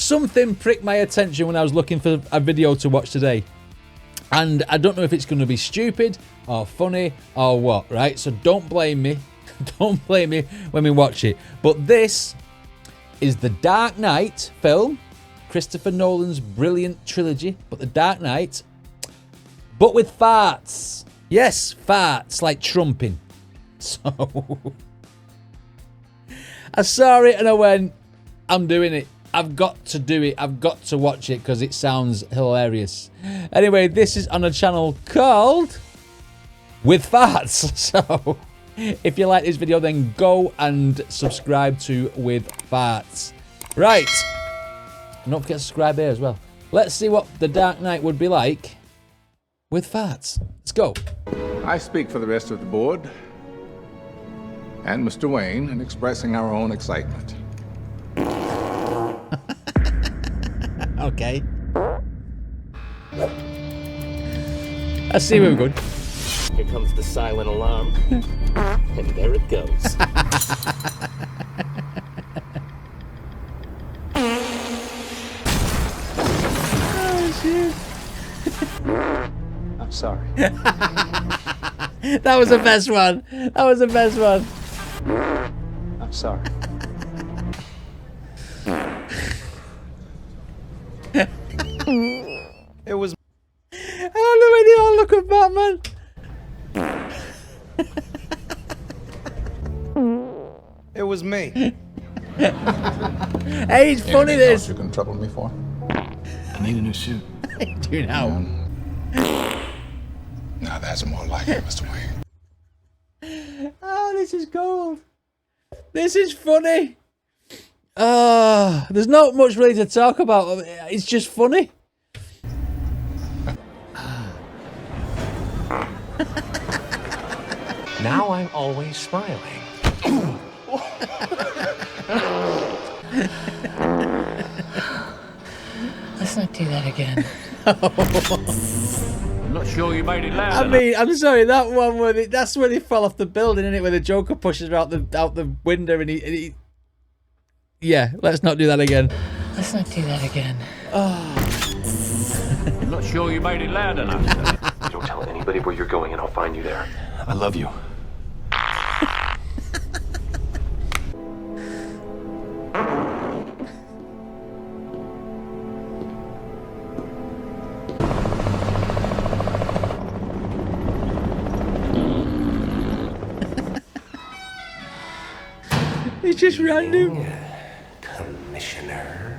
something pricked my attention when I was looking for a video to watch today. And I don't know if it's going to be stupid or funny or what, right? So don't blame me. Don't blame me when we watch it. But this is the Dark Knight film, Christopher Nolan's brilliant trilogy, but the Dark Knight, but with farts. Yes, farts, like trumping. So I saw it and I went, I'm doing it. I've got to do it. I've got to watch it because it sounds hilarious. Anyway, this is on a channel called With Farts. So if you like this video, then go and subscribe to With Farts. Right. And don't forget to subscribe here as well. Let's see what the Dark Knight would be like with farts. Let's go. I speak for the rest of the board and Mr. Wayne in expressing our own excitement. Okay. I see where we're going. Here comes the silent alarm. And there it goes. Oh, shit. I'm sorry. That was the best one. That was the best one. I'm sorry. It was. I don't know when you all look at Batman. It was me. Hey, it's funny Anything else this. you can trouble me for? I need a new suit. Do now. Now that's more like it, Mr. Wayne. Oh, this is gold. This is funny. There's not much really to talk about. It's just funny. Now I'm always smiling. Let's not do that again. I'm not sure you made it loud I enough. mean, I'm sorry, that one where that's where they fell off the building, isn't it? Where the Joker pushes her out the window and he yeah, let's not do that again. Let's not do that again. I'm not sure you made it loud enough. You don't tell anybody where you're going and I'll find you there. I love you. It's just random. Commissioner.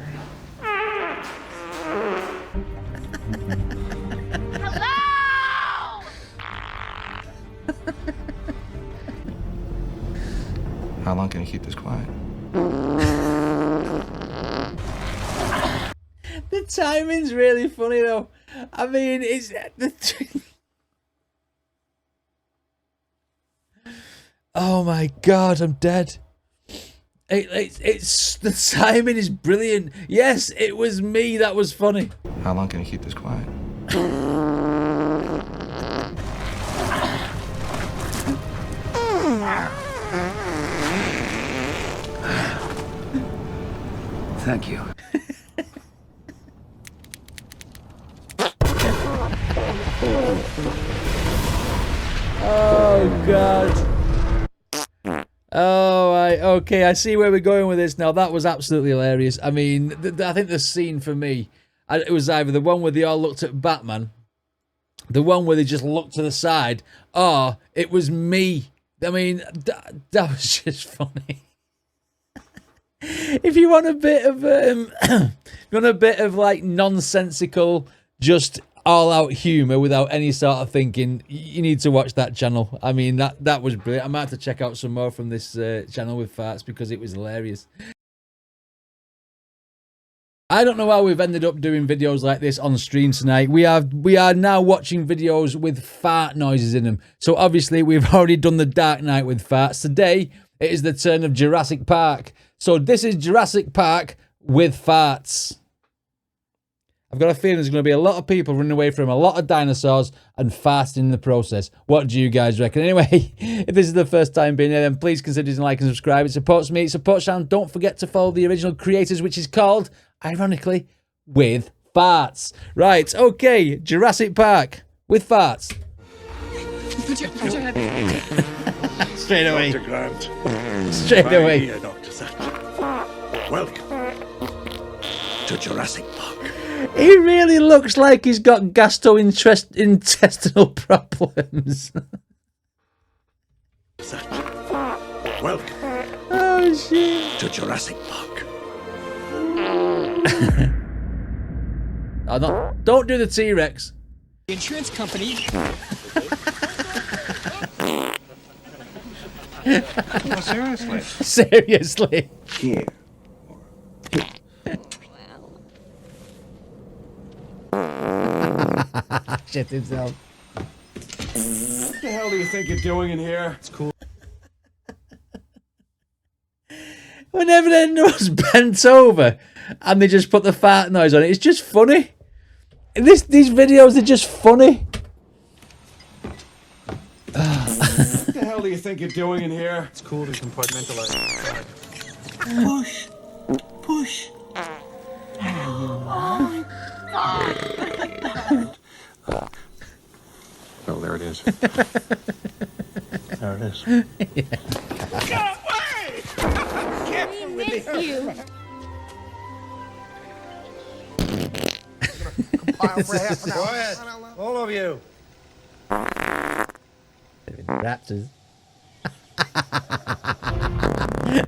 How long can you keep this quiet? The timing's really funny though. I mean, it's the oh my god, I'm dead. It's the timing is brilliant. Yes, it was me that was funny. How long can you keep this quiet? Thank you. Oh god. Oh, okay, I see where we're going with this now. That was absolutely hilarious. I mean, I think the scene for me, it was either the one where they all looked at Batman, the one where they just looked to the side, or it was me. I mean, that was just funny. If you want a bit of, like nonsensical, just all-out humour without any sort of thinking, you need to watch that channel. I mean, that was brilliant. I might have to check out some more from this channel with farts because it was hilarious. I don't know how we've ended up doing videos like this on stream tonight. We are now watching videos with fart noises in them. So obviously we've already done the Dark Knight with farts. Today it is the turn of Jurassic Park. So this is Jurassic Park with farts. I've got a feeling there's going to be a lot of people running away from a lot of dinosaurs and fasting in the process. What do you guys reckon? Anyway, if this is the first time being here, then please consider liking and subscribe. It supports me, it supports channel. Don't forget to follow the original creators, which is called Ironically, with farts. Right, okay, Jurassic Park with farts. Put your head. Straight away. Dr. Grant. Straight Right away. here, Dr. Thatcher. Welcome to Jurassic Park. He really looks like he's got gastrointestinal problems. Thatcher. Welcome Oh, shit. to Jurassic Park. Oh, no, don't do the T-Rex. The insurance company. No, seriously. Seriously. Here. Shit himself. What the hell do you think you're doing in here? It's cool. Whenever anyone's bent over and they just put the fart noise on it, it's just funny. These videos are just funny. What the hell do you think you're doing in here? It's cool to compartmentalize. Push. Push. Oh, there it is. There it is. We miss you. Quiet. All of you. Raptors.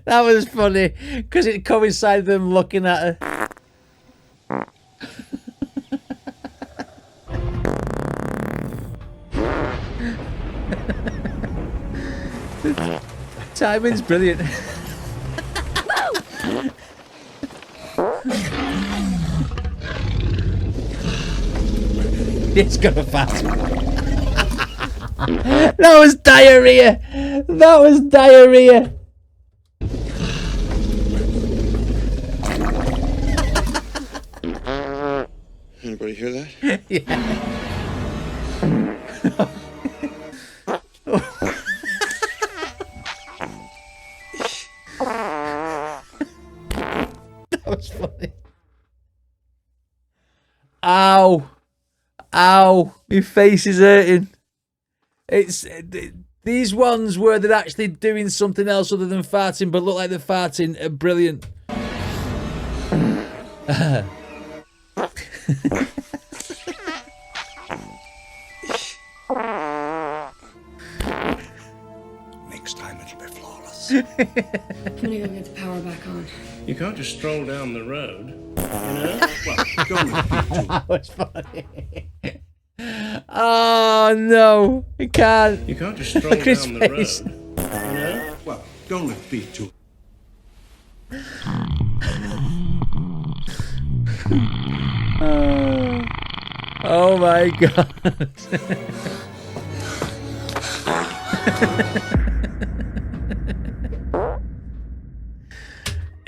That was funny because it coincided with them looking at her. Timing's brilliant. It's got a fast. That was diarrhea. That was diarrhea. Anybody hear that? Yeah. That was funny. Ow. Ow. My face is hurting. It's these ones where they're actually doing something else other than farting, but look like they're farting, are brilliant. Next time it'll be flawless. I'm gonna go get the power back on. You can't just stroll down the road, you know? Well, go with me. That was funny. Oh no, I can't. You can't just stroll Look at his down the face. road, you know? Well, don't let be too. Oh my god.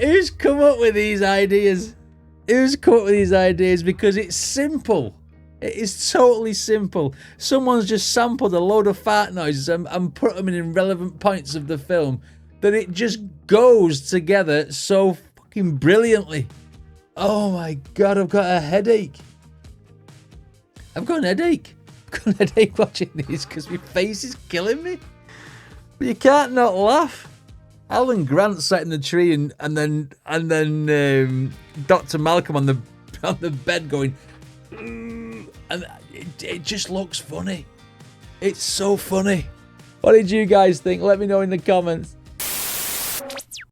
Who's come up with these ideas? Who's come up with these ideas? Because it's simple. It is totally simple. Someone's just sampled a load of fart noises and put them in relevant points of the film that it just goes together so fucking brilliantly. Oh my god, I've got a headache. I've got an headache. I've got an headache watching these because my face is killing me. But you can't not laugh. Alan Grant sat in the tree and then Dr. Malcolm on the bed going, and it just looks funny. It's so funny. What did you guys think? Let me know in the comments.